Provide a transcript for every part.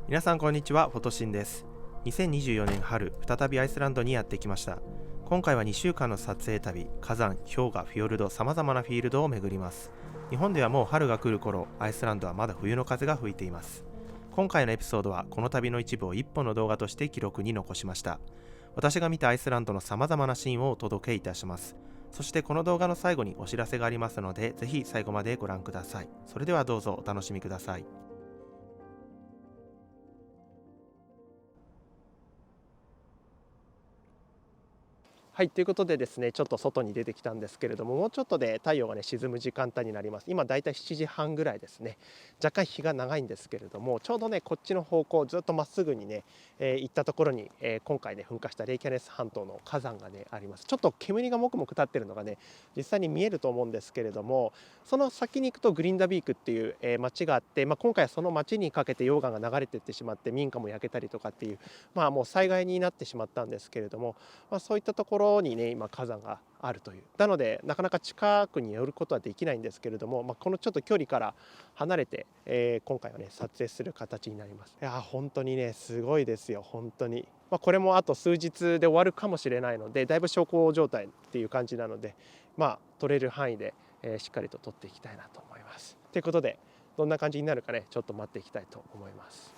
皆さんこんにちは、フォトシンです。2024年春、再びアイスランドにやってきました。今回は2週間の撮影旅、火山、氷河、フィヨルド、様々なフィールドを巡ります。日本ではもう春が来る頃、アイスランドはまだ冬の風が吹いています。今回のエピソードはこの旅の一部を1本の動画として記録に残しました。私が見たアイスランドの様々なシーンをお届けいたします。そしてこの動画の最後にお知らせがありますので、ぜひ最後までご覧ください。それではどうぞお楽しみください。はい、ということでですね、ちょっと外に出てきたんですけれども、もうちょっとで太陽がね沈む時間帯になります。今だいたい7時半ぐらいですね。若干日が長いんですけれども、ちょうどねこっちの方向ずっとまっすぐにね、行ったところに、今回ね噴火したレイキャネス半島の火山がねあります。ちょっと煙がもくもく立ってるのがね実際に見えると思うんですけれども、その先に行くとグリンダビークっていう、町があって、今回はその町にかけて溶岩が流れていってしまって民家も焼けたりとかっていう、もう災害になってしまったんですけれども、そういったところにね今火山があるという。なのでなかなか近くに寄ることはできないんですけれども、このちょっと距離から離れて、今回はね撮影する形になります。いや本当にねすごいですよ本当に。これもあと数日で終わるかもしれないので、だいぶ小康状態っていう感じなので、撮れる範囲で、しっかりと撮っていきたいなと思います。ということでどんな感じになるかねちょっと待っていきたいと思います。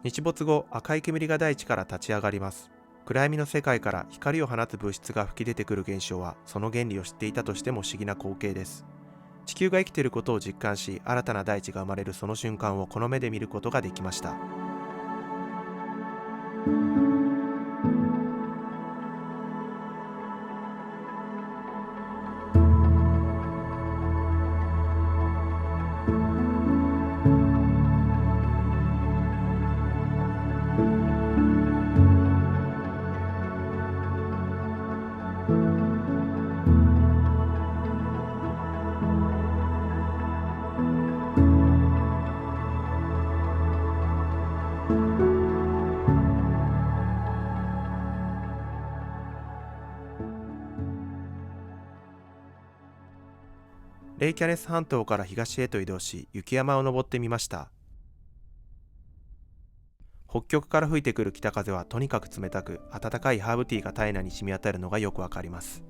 日没後、赤い煙が大地から立ち上がります。暗闇の世界から光を放つ物質が吹き出てくる現象は、その原理を知っていたとしても不思議な光景です。地球が生きていることを実感し、新たな大地が生まれるその瞬間をこの目で見ることができました。レイキャネス半島から東へと移動し、雪山を登ってみました。北極から吹いてくる北風はとにかく冷たく、温かいハーブティーが体内に染み渡るのがよくわかります。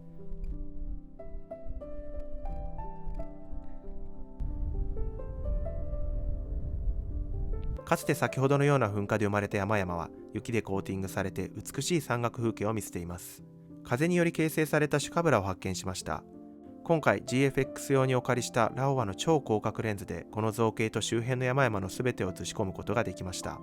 かつて先ほどのような噴火で生まれた山々は雪でコーティングされて美しい山岳風景を見せています。風により形成されたシュカブラを発見しました。今回 GFX 用にお借りしたラオワの超広角レンズでこの造形と周辺の山々のすべてを映し込むことができました。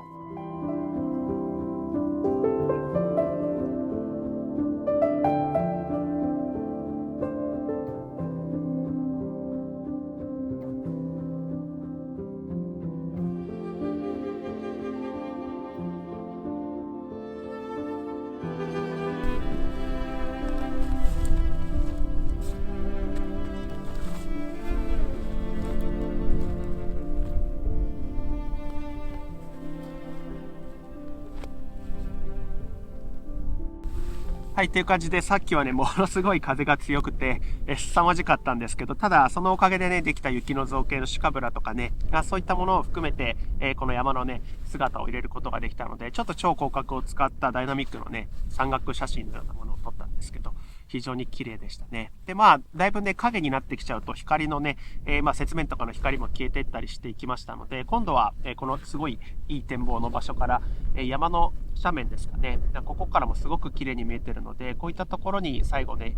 はい、という感じでさっきはねものすごい風が強くて凄まじかったんですけど、ただそのおかげでねできた雪の造形のシュカブラとかねそういったものを含めて、この山のね姿を入れることができたので、ちょっと超広角を使ったダイナミックのね山岳写真のようなものを撮ったんですけど、非常に綺麗でしたね。でだいぶね影になってきちゃうと光のね、雪面とかの光も消えていったりしていきましたので、今度は、このすごいいい展望の場所から、山の斜面ですかね、ここからもすごく綺麗に見えてるので、こういったところに最後ね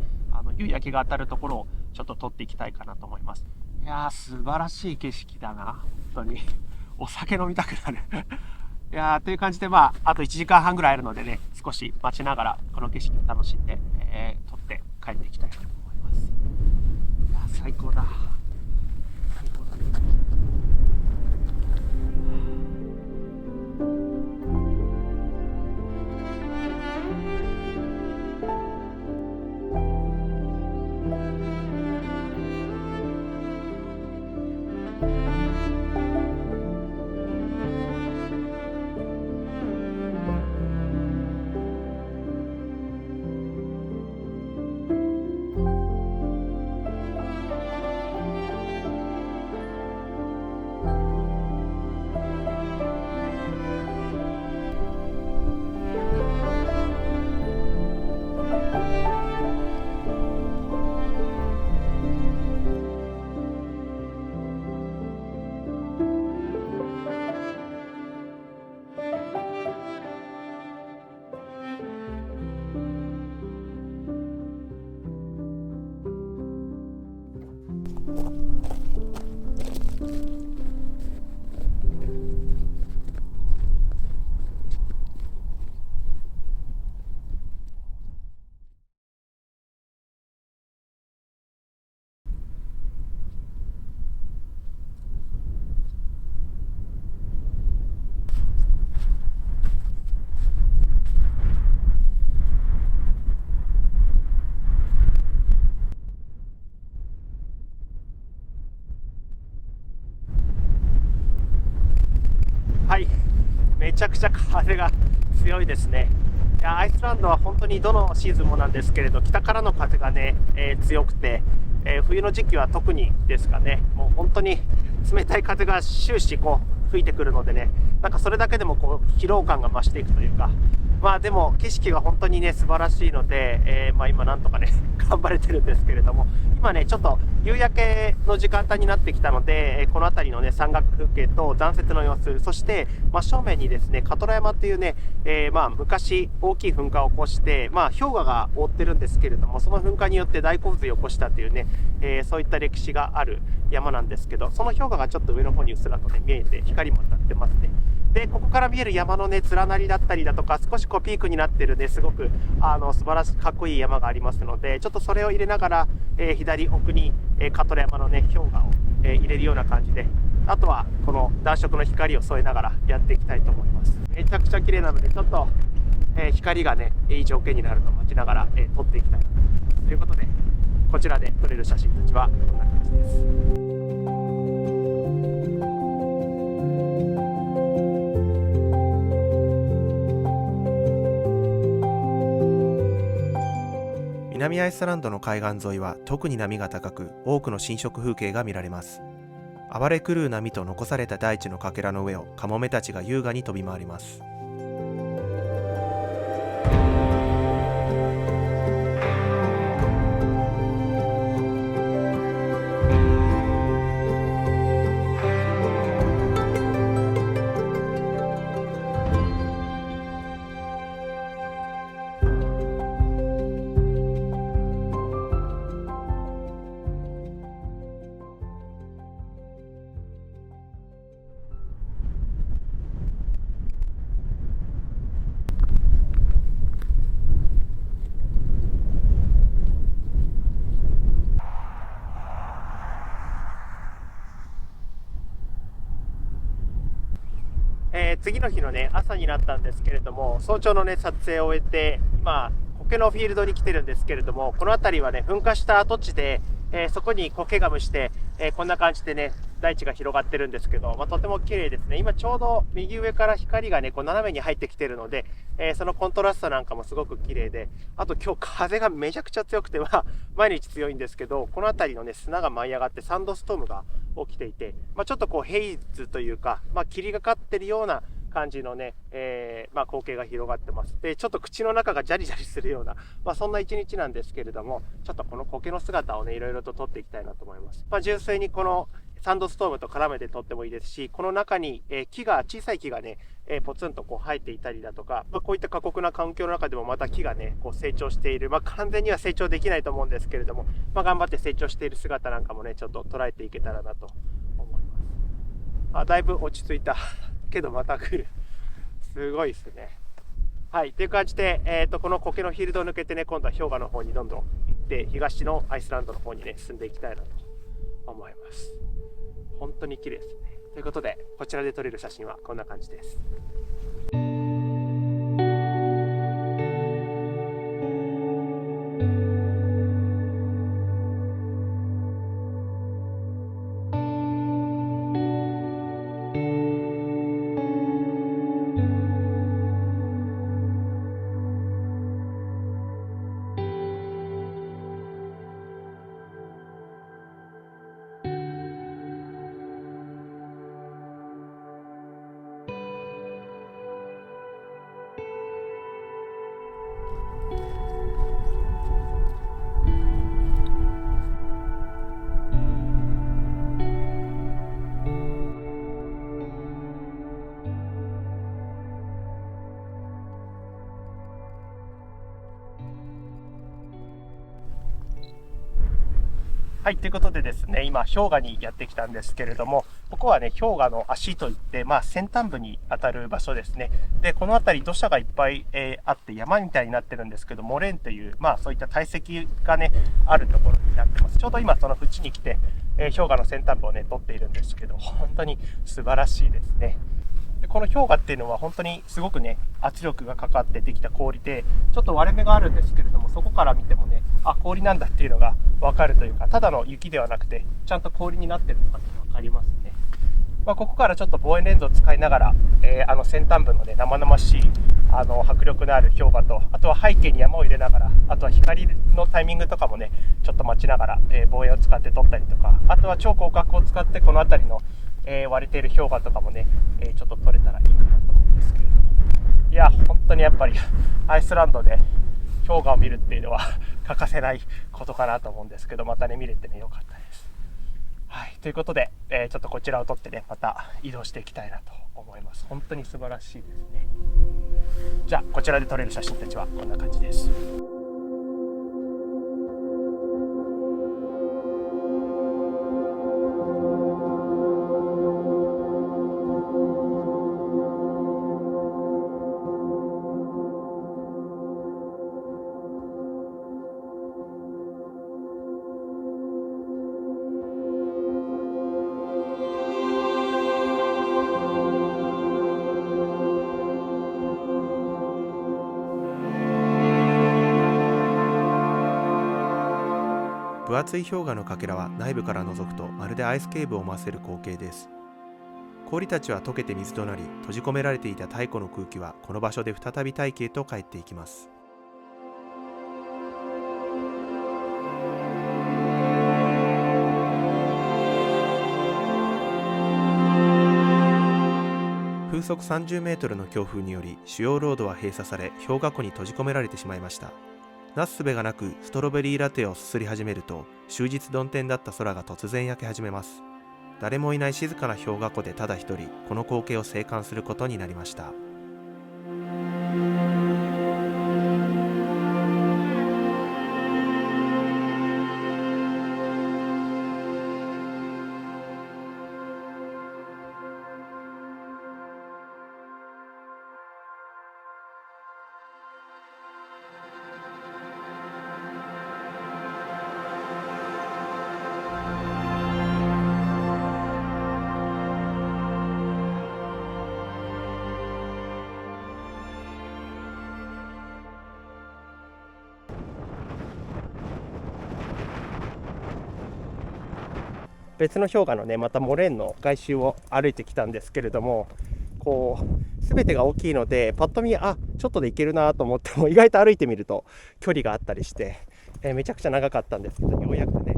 夕焼けが当たるところをちょっと撮っていきたいかなと思います。いやー素晴らしい景色だな本当にお酒飲みたくなるいやーという感じであと1時間半ぐらいあるのでね、少し待ちながらこの景色を楽しんで、撮って帰っていきたいなと思います。いやー最高だ最高だね。めちゃくちゃ風が強いですね。いやアイスランドは本当にどのシーズンもなんですけれど、北からの風がね、強くて、冬の時期は特にですかね、もう本当に冷たい風が終始こう吹いてくるのでね、なんかそれだけでもこう疲労感が増していくというか、まあでも景色が本当にね素晴らしいので、今なんとかね頑張れてるんですけれども、今ねちょっと夕焼けの時間帯になってきたので、この辺りのね山岳風景と残雪の様子、そして真正面にですねカトラ山っていうね、昔大きい噴火を起こして、氷河が覆ってるんですけれども、その噴火によって大洪水を起こしたっていうね、そういった歴史がある山なんですけど、その氷河がちょっと上の方にうっすらとね見えて、光も当たってますね。でここから見える山のね連なりだったりだとか、少しこうピークになってるねすごく素晴らしいかっこいい山がありますので、ちょっとそれを入れながら、左奥に、カトラ山のね氷河を、入れるような感じで、あとはこの暖色の光を添えながらやっていきたいと思います。めちゃくちゃ綺麗なので、ちょっと、光がねいい条件になると待ちながら、撮っていきたいなということで、こちらで撮れる写真たちはこんな感じです。南アイスランドの海岸沿いは特に波が高く、多くの侵食風景が見られます。暴れ狂う波と残された大地のかけらの上をカモメたちが優雅に飛び回ります。次の日のね朝になったんですけれども、早朝のね撮影を終えて、今苔のフィールドに来てるんですけれども、この辺りはね噴火した跡地で、そこに苔が蒸して、こんな感じでね大地が広がってるんですけど、とても綺麗ですね。今ちょうど右上から光がねこう斜めに入ってきてるので、そのコントラストなんかもすごく綺麗で、あと今日風がめちゃくちゃ強くて、毎日強いんですけど、この辺りのね砂が舞い上がってサンドストームが起きていて、ちょっとこうヘイズというか、霧がかってるような感じのね、光景が広がってます。でちょっと口の中がジャリジャリするような、そんな一日なんですけれども、ちょっとこの苔の姿をねいろいろと撮っていきたいなと思います。純粋にこのサンドストームと絡めて撮ってもいいですし、この中に、小さい木がね、ポツンとこう生えていたりだとか、こういった過酷な環境の中でもまた木がねこう成長している、完全には成長できないと思うんですけれども、頑張って成長している姿なんかもねちょっと捉えていけたらなと思います。だいぶ落ち着いたけどまた来る、すごいですね。はい、という感じで、この苔のフィールドを抜けてね、今度は氷河の方にどんどん行って、東のアイスランドの方にね進んでいきたいなと思います。本当に綺麗ですね。ということで、こちらで撮れる写真はこんな感じです。はい、ということでですね、今氷河にやってきたんですけれども、ここはね氷河の足といって、先端部に当たる場所ですね。でこの辺り土砂がいっぱい、あって山みたいになってるんですけど、モレーンという、そういった堆積がねあるところになってます。ちょうど今その縁に来て、氷河の先端部をね撮っているんですけど、本当に素晴らしいですね。でこの氷河っていうのは本当にすごくね圧力がかかってできた氷で、ちょっと割れ目があるんですけれども、そこから見てもね氷なんだっていうのが分かるというか、ただの雪ではなくてちゃんと氷になってるのが分かりますね。ここからちょっと望遠レンズを使いながら、先端部のね生々しい迫力のある氷河と、あとは背景に山を入れながら、あとは光のタイミングとかもねちょっと待ちながら、望遠を使って撮ったりとか、あとは超広角を使ってこの辺りの、割れている氷河とかもね、ちょっと撮れたらいいかなと思うんですけれども、いや本当にやっぱりアイスランドで氷河を見るっていうのは欠かせないことかなと思うんですけど、またね見れてねよかったです。はい、ということで、ちょっとこちらを撮ってねまた移動していきたいなと思います。本当に素晴らしいですね。じゃあこちらで撮れる写真たちはこんな感じです。分厚い氷河のかけらは内部から覗くとまるでアイスケーブを思わせる光景です。氷たちは溶けて水となり、閉じ込められていた太古の空気はこの場所で再び大気へと帰っていきます。風速30メートルの強風により主要ロードは閉鎖され、氷河湖に閉じ込められてしまいました。なすすべがなくストロベリーラテをすすり始めると、終日曇天だった空が突然焼け始めます。誰もいない静かな氷河湖でただ一人、この光景を静観することになりました。別の氷河のねまたモレーンの外周を歩いてきたんですけれども、こう全てが大きいのでパッと見ちょっとで行けるなと思っても意外と歩いてみると距離があったりして、めちゃくちゃ長かったんですけど、ようやくね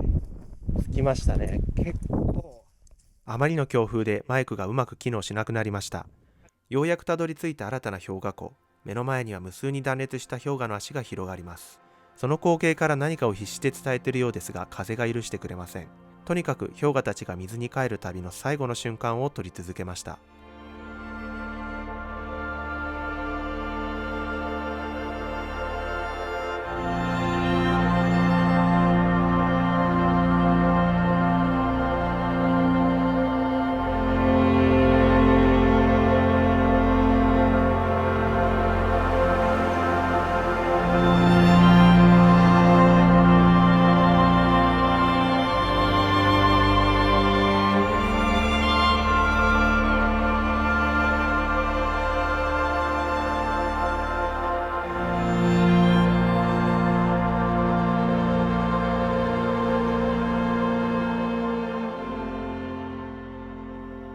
着きましたね。結構あまりの強風でマイクがうまく機能しなくなりました。ようやくたどり着いた新たな氷河湖。目の前には無数に断裂した氷河の足が広がります。その光景から何かを必死で伝えているようですが、風が許してくれません。とにかく氷河たちが水に帰る旅の最後の瞬間を撮り続けました。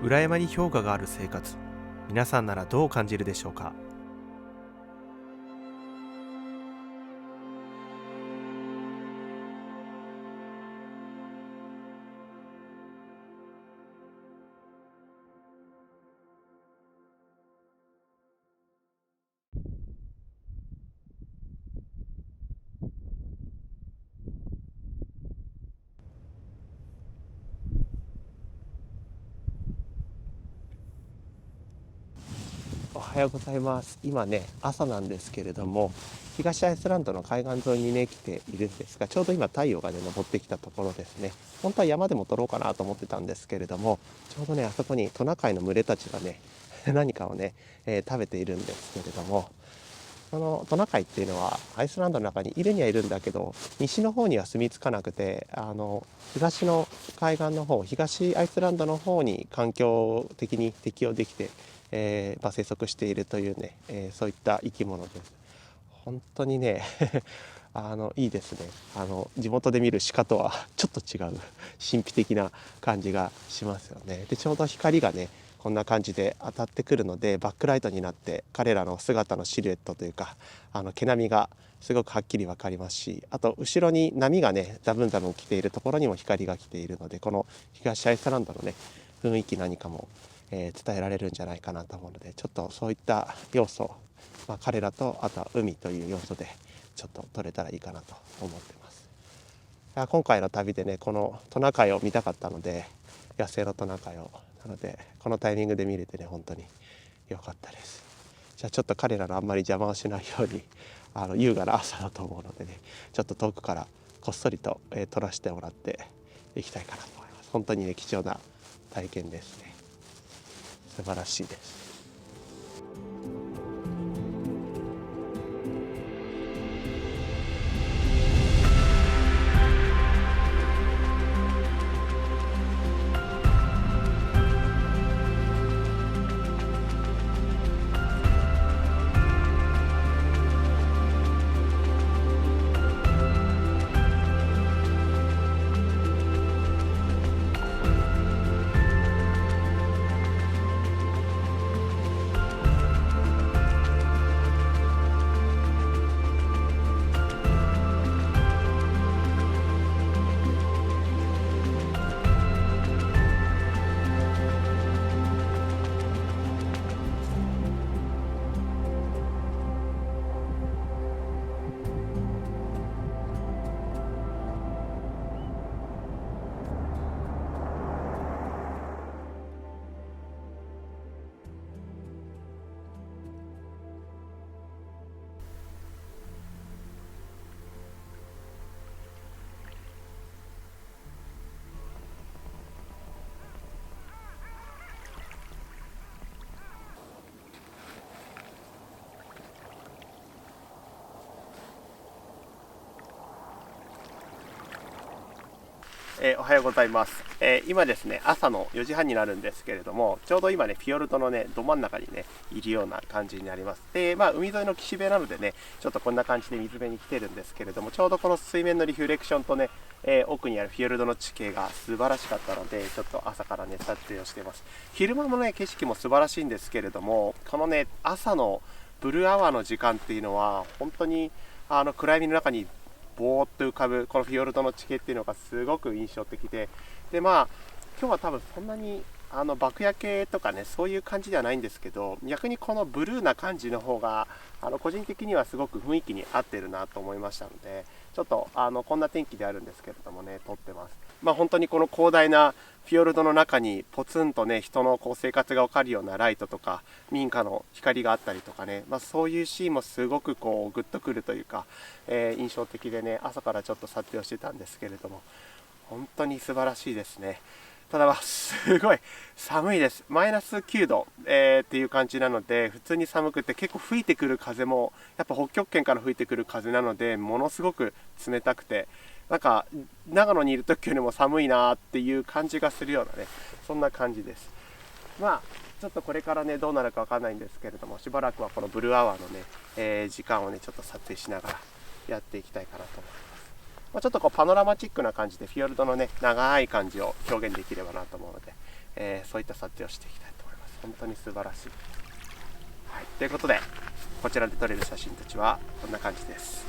裏山に氷河がある生活、皆さんならどう感じるでしょうか。おはようございます。今ね朝なんですけれども、東アイスランドの海岸沿いにね来ているんですが、ちょうど今太陽がね昇ってきたところですね。本当は山でも撮ろうかなと思ってたんですけれども、ちょうどねあそこにトナカイの群れたちがね何かをね、食べているんですけれども、そのトナカイっていうのはアイスランドの中にいるにはいるんだけど、西の方には住み着かなくて、東の海岸の方、東アイスランドの方に環境的に適応できて、生息しているというね、そういった生き物です。本当にねいいですね。地元で見る鹿とはちょっと違う神秘的な感じがしますよね。でちょうど光がねこんな感じで当たってくるのでバックライトになって彼らの姿のシルエットというか毛並みがすごくはっきり分かりますし、あと後ろに波がねザブンザブン来ているところにも光が来ているので、この東アイスランドのね雰囲気何かも、伝えられるんじゃないかなと思うので、ちょっとそういった要素、彼らとあとは海という要素でちょっと撮れたらいいかなと思ってます。今回の旅でねこのトナカイを見たかったので、野生のトナカイを、なのでこのタイミングで見れてね本当に良かったです。じゃあちょっと彼らのあんまり邪魔をしないように優雅な朝だと思うのでね、ちょっと遠くからこっそりと、撮らせてもらっていきたいかなと思います。本当にね貴重な体験ですね。素晴らしいです。おはようございます。今ですね朝の4時半になるんですけれども、ちょうど今ねフィヨルドのねど真ん中にねいるような感じになります。で海沿いの岸辺なのでねちょっとこんな感じで水辺に来てるんですけれども、ちょうどこの水面のリフレクションとね、奥にあるフィヨルドの地形が素晴らしかったので、ちょっと朝からね撮影をしています。昼間のね景色も素晴らしいんですけれども、このね朝のブルーアワーの時間っていうのは本当に暗闇の中にぼーっと浮かぶこのフィヨルドの地形っていうのがすごく印象的で、今日は多分そんなに爆焼けとかねそういう感じではないんですけど、逆にこのブルーな感じの方が個人的にはすごく雰囲気に合ってるなと思いましたので、ちょっとこんな天気であるんですけれどもね撮ってます。本当にこの広大なフィヨルドの中にポツンとね人の生活が分かるようなライトとか民家の光があったりとかね、そういうシーンもすごくグッとくるというか、印象的でね朝からちょっと撮影をしてたんですけれども、本当に素晴らしいですね。ただすごい寒いです。マイナス9度、っていう感じなので普通に寒くて、結構吹いてくる風もやっぱ北極圏から吹いてくる風なのでものすごく冷たくて、なんか長野にいる時よりも寒いなっていう感じがするようなねそんな感じです。ちょっとこれからねどうなるかわかんないんですけれども、しばらくはこのブルーアワーのね、時間をねちょっと撮影しながらやっていきたいかなと思います。ちょっとパノラマチックな感じでフィヨルドのね長い感じを表現できればなと思うので、そういった撮影をしていきたいと思います。本当に素晴らしい。はい、ということでこちらで撮れる写真たちはこんな感じです。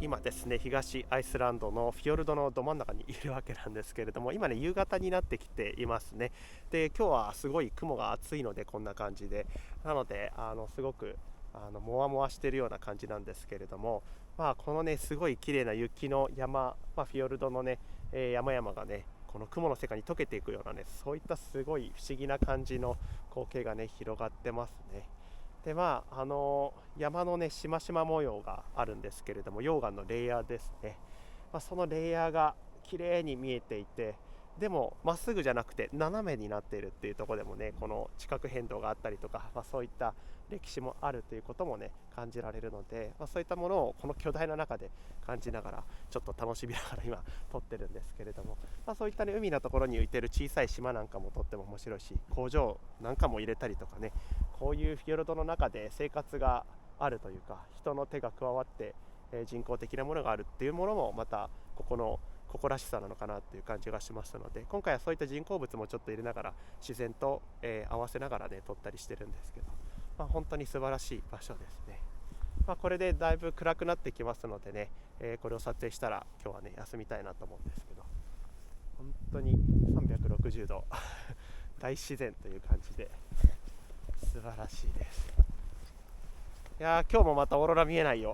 今ですね、東アイスランドのフィヨルドのど真ん中にいるわけなんですけれども、今ね夕方になってきていますね。で今日はすごい雲が厚いのでこんな感じで、なのですごくもわもわしてるような感じなんですけれども、このねすごい綺麗な雪の山、フィヨルドのね、山々がねこの雲の世界に溶けていくようなね、そういったすごい不思議な感じの光景がね広がってますね。で山のねしましま模様があるんですけれども、溶岩のレイヤーですね。そのレイヤーが綺麗に見えていて、でもまっすぐじゃなくて斜めになっているっていうところでもね、この地殻変動があったりとか、そういった歴史もあるということもね感じられるので、そういったものをこの巨大な中で感じながら、ちょっと楽しみながら今撮ってるんですけれども、そういったね海のところに浮いてる小さい島なんかもとっても面白いし、工場なんかも入れたりとかね、こういうフィヨルドの中で生活があるというか、人の手が加わって人工的なものがあるっていうものもまたここのらしさなのかなっていう感じがしましたので、今回はそういった人工物もちょっと入れながら自然と合わせながらね撮ったりしてるんですけど、本当に素晴らしい場所ですね。これでだいぶ暗くなってきますのでね、これを撮影したら今日はね休みたいなと思うんですけど、本当に360度大自然という感じで素晴らしいです。いや今日もまたオーロラ見えないよ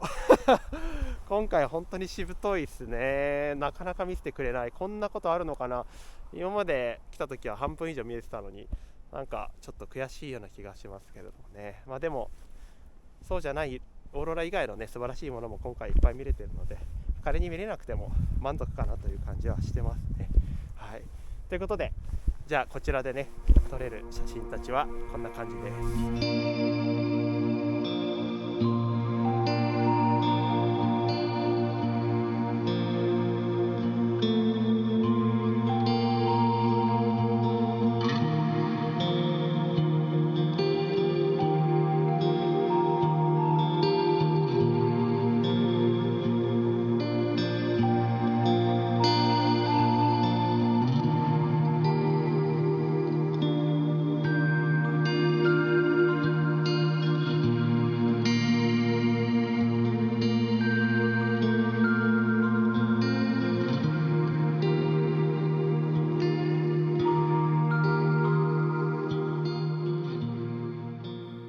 今回本当にしぶといですね。なかなか見せてくれない。こんなことあるのかな。今まで来た時は半分以上見えてたのに、なんかちょっと悔しいような気がしますけれどもね。でもそうじゃないオーロラ以外のね素晴らしいものも今回いっぱい見れてるので、仮に見れなくても満足かなという感じはしてますね。はい、ということで、じゃあこちらでね撮れる写真たちはこんな感じです。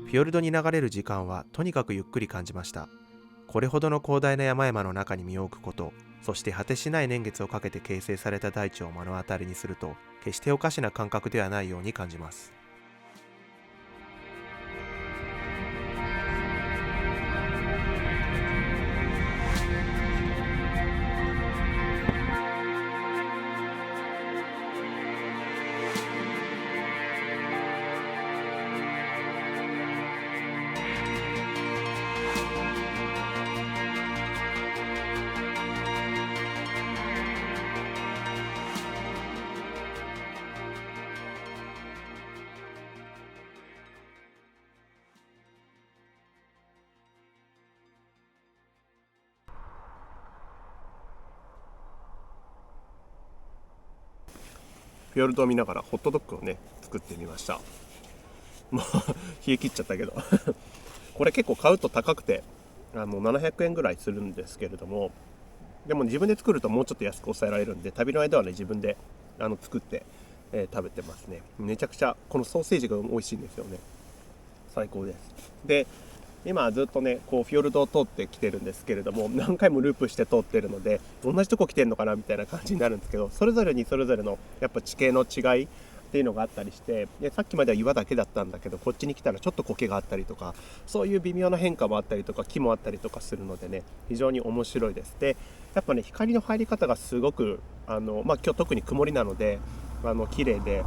フィヨルドに流れる時間はとにかくゆっくり感じました。これほどの広大な山々の中に身を置くこと、そして果てしない年月をかけて形成された大地を目の当たりにすると、決しておかしな感覚ではないように感じます。フィヨルドを見ながらホットドッグをね作ってみました。もう冷え切っちゃったけどこれ結構買うと高くて700円ぐらいするんですけれども、でも自分で作るともうちょっと安く抑えられるんで、旅の間はね自分で作って食べてますね。めちゃくちゃこのソーセージが美味しいんですよね。最高です。で今ずっとねこうフィヨルドを通ってきてるんですけれども、何回もループして通ってるので同じとこ来てるのかなみたいな感じになるんですけど、それぞれにそれぞれのやっぱ地形の違いっていうのがあったりして、でさっきまでは岩だけだったんだけどこっちに来たらちょっと苔があったりとか、そういう微妙な変化もあったりとか木もあったりとかするのでね、非常に面白いです。でやっぱね光の入り方がすごく今日特に曇りなので綺麗で、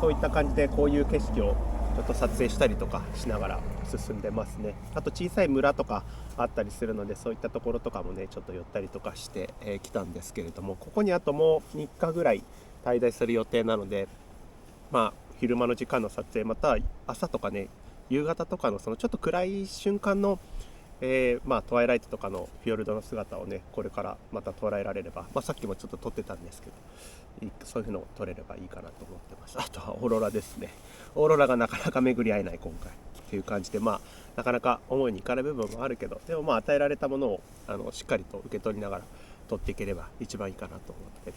そういった感じでこういう景色をちょっと撮影したりとかしながら進んでますね。あと小さい村とかあったりするので、そういったところとかもねちょっと寄ったりとかしてきたんですけれども、ここにあともう3日ぐらい滞在する予定なので、昼間の時間の撮影、また朝とかね夕方とかのそのちょっと暗い瞬間のトワイライトとかのフィヨルドの姿をねこれからまた捉えられれば、さっきもちょっと撮ってたんですけど、そういうのを撮れればいいかなと思ってます。あとはオーロラですね。オーロラがなかなか巡り合えない今回っっていう感じで、なかなか思いにいかない部分もあるけど、でも与えられたものをしっかりと受け取りながら取っていければ一番いいかなと思ってね。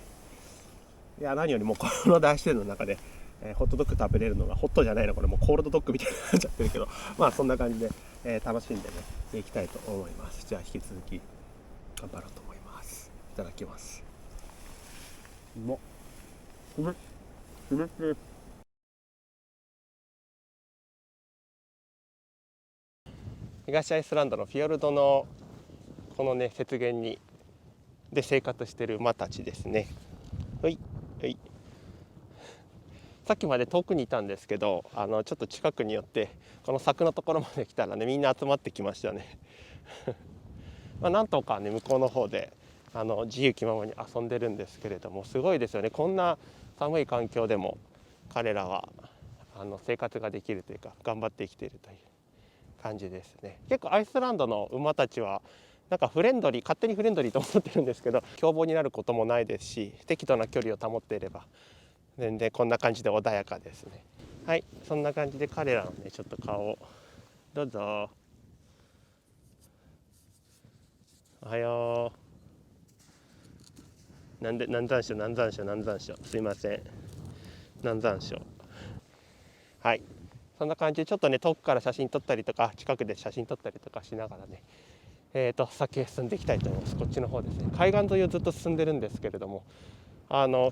いや、何よりもこの大自然の中で、ホットドッグ食べれるのが、ホットじゃないのこれもうコールドドッグみたいになっちゃってるけど、そんな感じで、楽しんでねいきたいと思います。じゃあ引き続き頑張ろうと思います。いただきます。東アイスランドのフィヨルドのこのね雪原で生活している馬たちですね。はい、はい。さっきまで遠くにいたんですけど、ちょっと近くに寄ってこの柵のところまで来たらね、みんな集まってきましたね。なんとかね向こうの方で自由気ままに遊んでるんですけれども、すごいですよね。こんな寒い環境でも彼らは生活ができるというか、頑張って生きているという感じですね。結構アイスランドの馬たちはなんかフレンドリー、勝手にフレンドリーと思ってるんですけど、凶暴になることもないですし、適度な距離を保っていれば全然こんな感じで穏やかですね。はい、そんな感じで彼らのねちょっと顔をどうぞ。おはよう。南山椒すいません、南山椒。はい、そんな感じでちょっとね遠くから写真撮ったりとか、近くで写真撮ったりとかしながらね先へ進んでいきたいと思います。こっちの方ですね。海岸沿いをずっと進んでるんですけれども、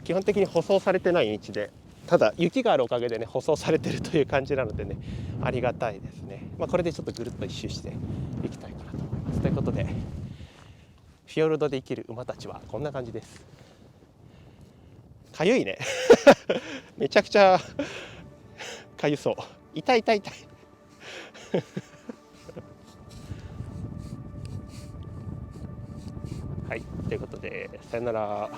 基本的に舗装されてない道で、ただ雪があるおかげでね舗装されてるという感じなのでね、ありがたいですね。これでちょっとぐるっと一周していきたいかなと思います。ということで、フィヨルドで生きる馬たちはこんな感じです。かゆいねめちゃくちゃかゆそう。痛いはい、ということでさよなら。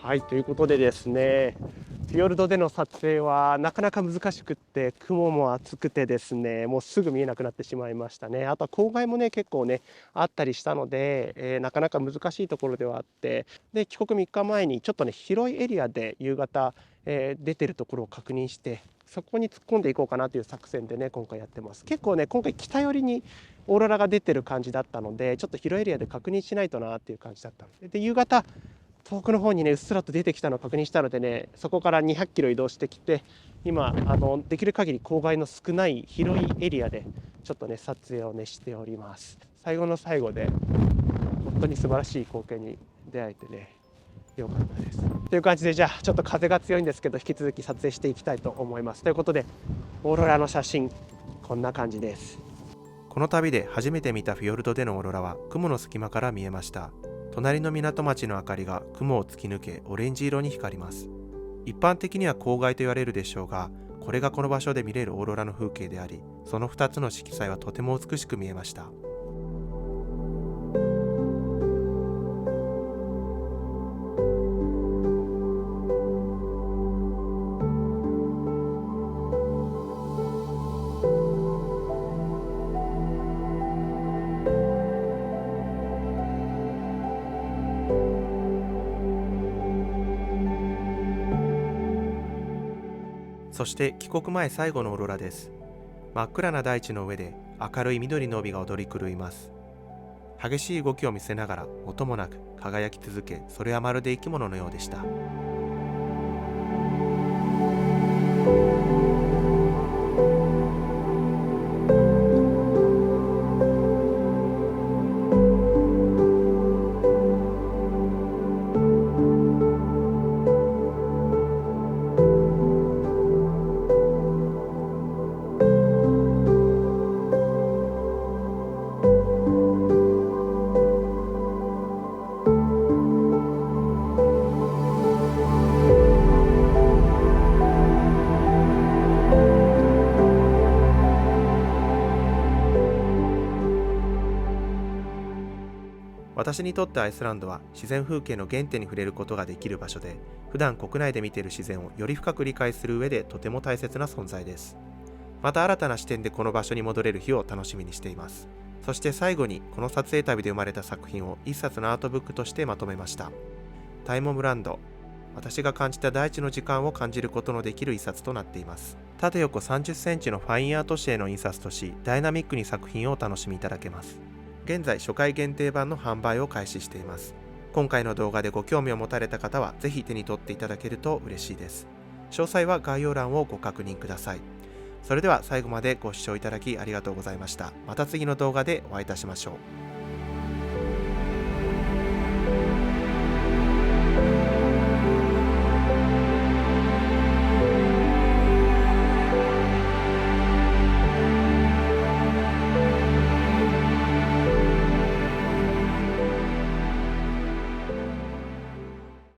はい、ということでですね、フィヨルドでの撮影はなかなか難しくって、雲も厚くてですね、もうすぐ見えなくなってしまいましたね。あとは郊外もね結構ねあったりしたので、なかなか難しいところではあって、で帰国3日前にちょっとね広いエリアで夕方、出てるところを確認して、そこに突っ込んでいこうかなという作戦でね今回やってます。結構ね今回北寄りにオーロラが出てる感じだったので、ちょっと広いエリアで確認しないとなっていう感じだったので、夕方遠くの方にねうっすらと出てきたのを確認したのでね、そこから200キロ移動してきて、今できる限り郊外の少ない広いエリアでちょっとね撮影をねしております。最後の最後で本当に素晴らしい光景に出会えてね良かったです。という感じで、じゃあちょっと風が強いんですけど引き続き撮影していきたいと思います。ということでオーロラの写真こんな感じです。この旅で初めて見たフィヨルドでのオーロラは雲の隙間から見えました。隣の港町の明かりが雲を突き抜けオレンジ色に光ります。一般的には郊外と言われるでしょうが、これがこの場所で見れるオーロラの風景であり、その2つの色彩はとても美しく見えました。そして帰国前最後のオーロラです。真っ暗な大地の上で明るい緑の帯が踊り狂います。激しい動きを見せながら音もなく輝き続け、それはまるで生き物のようでした。私にとってアイスランドは自然風景の原点に触れることができる場所で、普段国内で見ている自然をより深く理解する上でとても大切な存在です。また新たな視点でこの場所に戻れる日を楽しみにしています。そして最後にこの撮影旅で生まれた作品を一冊のアートブックとしてまとめました。タイモムランド、私が感じた大地の時間を感じることのできる一冊となっています。縦横30センチのファインアート紙への印刷とし、ダイナミックに作品をお楽しみいただけます。現在初回限定版の販売を開始しています。今回の動画でご興味を持たれた方はぜひ手に取っていただけると嬉しいです。詳細は概要欄をご確認ください。それでは最後までご視聴いただきありがとうございました。また次の動画でお会いいたしましょう。